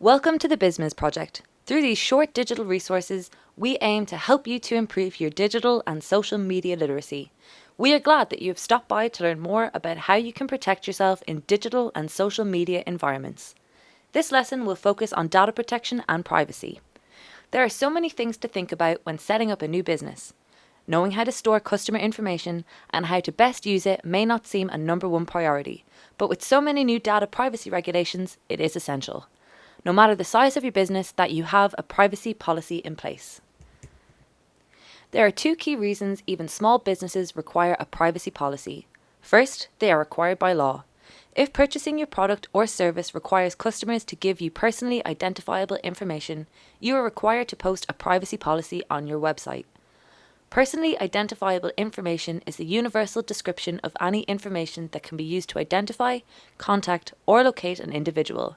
Welcome to the BizMiz project. Through these short digital resources, we aim to help you to improve your digital and social media literacy. We are glad that you have stopped by to learn more about how you can protect yourself in digital and social media environments. This lesson will focus on data protection and privacy. There are so many things to think about when setting up a new business. Knowing how to store customer information and how to best use it may not seem a number one priority, but with so many new data privacy regulations, it is essential. No matter the size of your business, that you have a privacy policy in place. There are two key reasons even small businesses require a privacy policy. First, they are required by law. If purchasing your product or service requires customers to give you personally identifiable information, you are required to post a privacy policy on your website. Personally identifiable information is the universal description of any information that can be used to identify, contact, or locate an individual.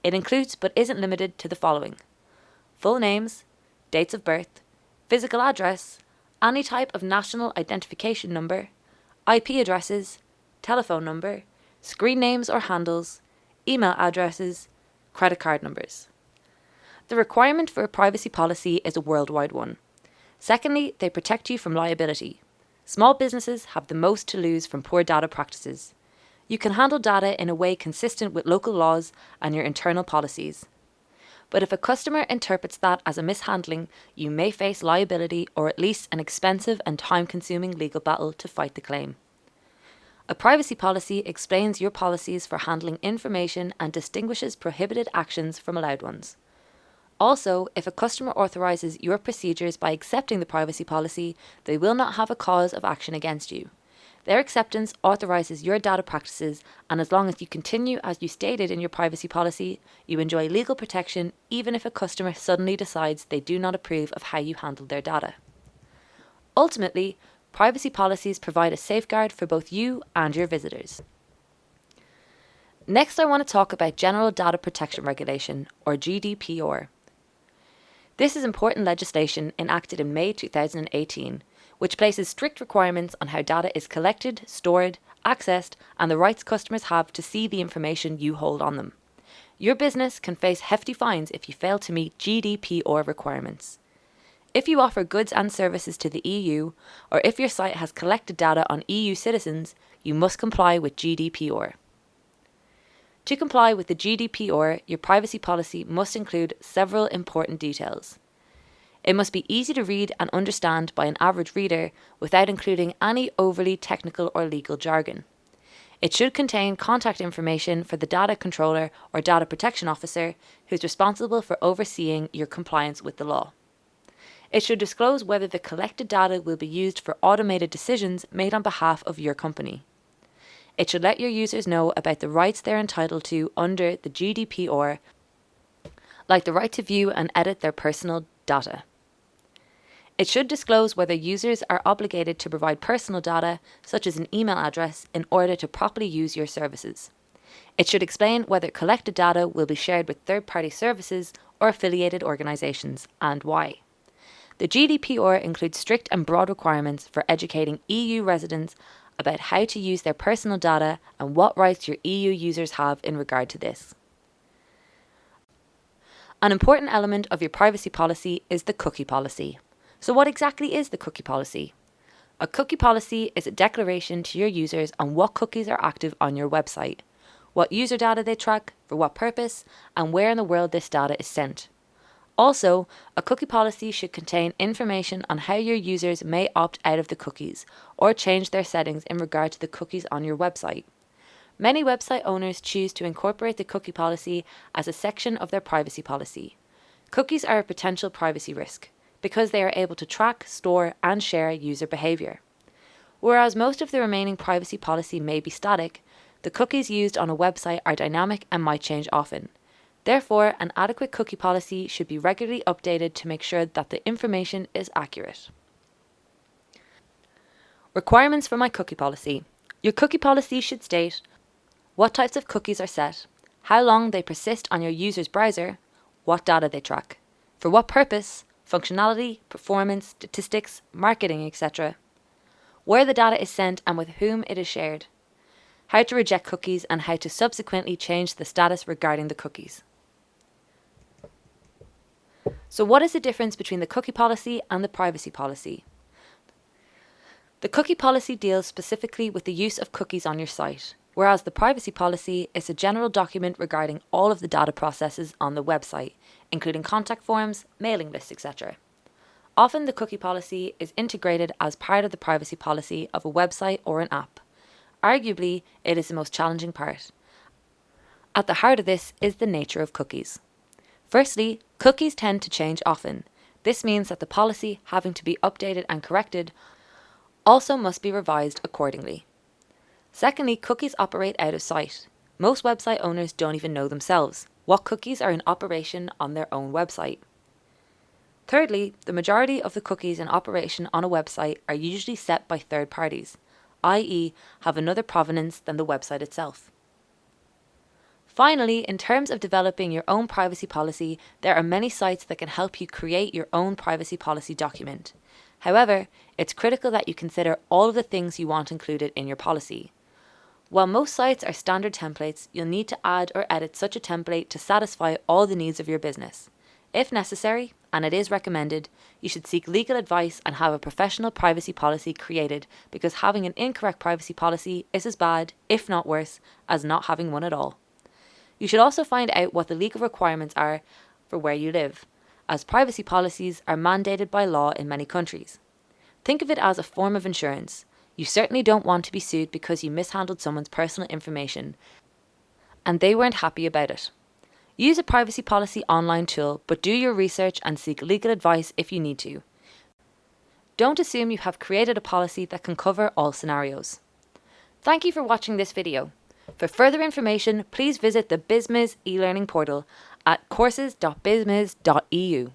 It includes but isn't limited to the following: full names, dates of birth, physical address, any type of national identification number, IP addresses, telephone number, screen names or handles, email addresses, credit card numbers. The requirement for a privacy policy is a worldwide one. Secondly, they protect you from liability. Small businesses have the most to lose from poor data practices. You can handle data in a way consistent with local laws and your internal policies. But if a customer interprets that as a mishandling, you may face liability or at least an expensive and time-consuming legal battle to fight the claim. A privacy policy explains your policies for handling information and distinguishes prohibited actions from allowed ones. Also, if a customer authorises your procedures by accepting the privacy policy, they will not have a cause of action against you. Their acceptance authorises your data practices, and as long as you continue as you stated in your privacy policy, you enjoy legal protection even if a customer suddenly decides they do not approve of how you handle their data. Ultimately, privacy policies provide a safeguard for both you and your visitors. Next, I want to talk about General Data Protection Regulation, or GDPR. This is important legislation enacted in May 2018, which places strict requirements on how data is collected, stored, accessed, and the rights customers have to see the information you hold on them. Your business can face hefty fines if you fail to meet GDPR requirements. If you offer goods and services to the EU, or if your site has collected data on EU citizens, you must comply with GDPR. To comply with the GDPR, your privacy policy must include several important details. It must be easy to read and understand by an average reader without including any overly technical or legal jargon. It should contain contact information for the data controller or data protection officer who is responsible for overseeing your compliance with the law. It should disclose whether the collected data will be used for automated decisions made on behalf of your company. It should let your users know about the rights they're entitled to under the GDPR, like the right to view and edit their personal data. It should disclose whether users are obligated to provide personal data, such as an email address, in order to properly use your services. It should explain whether collected data will be shared with third-party services or affiliated organisations, and why. The GDPR includes strict and broad requirements for educating EU residents about how to use their personal data and what rights your EU users have in regard to this. An important element of your privacy policy is the cookie policy. So what exactly is the cookie policy? A cookie policy is a declaration to your users on what cookies are active on your website, what user data they track, for what purpose, and where in the world this data is sent. Also, a cookie policy should contain information on how your users may opt out of the cookies or change their settings in regard to the cookies on your website. Many website owners choose to incorporate the cookie policy as a section of their privacy policy. Cookies are a potential privacy risk because they are able to track, store, and share user behavior. Whereas most of the remaining privacy policy may be static, the cookies used on a website are dynamic and might change often. Therefore, an adequate cookie policy should be regularly updated to make sure that the information is accurate. Requirements for my cookie policy. Your cookie policy should state what types of cookies are set, how long they persist on your user's browser, what data they track, for what purpose, functionality, performance, statistics, marketing, etc., where the data is sent and with whom it is shared, how to reject cookies and how to subsequently change the status regarding the cookies. So what is the difference between the cookie policy and the privacy policy? The cookie policy deals specifically with the use of cookies on your site, whereas the privacy policy is a general document regarding all of the data processes on the website, including contact forms, mailing lists, etc. Often the cookie policy is integrated as part of the privacy policy of a website or an app. Arguably, it is the most challenging part. At the heart of this is the nature of cookies. Firstly, cookies tend to change often. This means that the policy, having to be updated and corrected, also must be revised accordingly. Secondly, cookies operate out of sight. Most website owners don't even know themselves what cookies are in operation on their own website. Thirdly, the majority of the cookies in operation on a website are usually set by third parties, i.e., have another provenance than the website itself. Finally, in terms of developing your own privacy policy, there are many sites that can help you create your own privacy policy document. However, it's critical that you consider all of the things you want included in your policy. While most sites are standard templates, you'll need to add or edit such a template to satisfy all the needs of your business. If necessary, and it is recommended, you should seek legal advice and have a professional privacy policy created, because having an incorrect privacy policy is as bad, if not worse, as not having one at all. You should also find out what the legal requirements are for where you live, as privacy policies are mandated by law in many countries. Think of it as a form of insurance. You certainly don't want to be sued because you mishandled someone's personal information and they weren't happy about it. Use a privacy policy online tool, but do your research and seek legal advice if you need to. Don't assume you have created a policy that can cover all scenarios. Thank you for watching this video. For further information, please visit the BizMiz e-learning portal at courses.bizmiz.eu.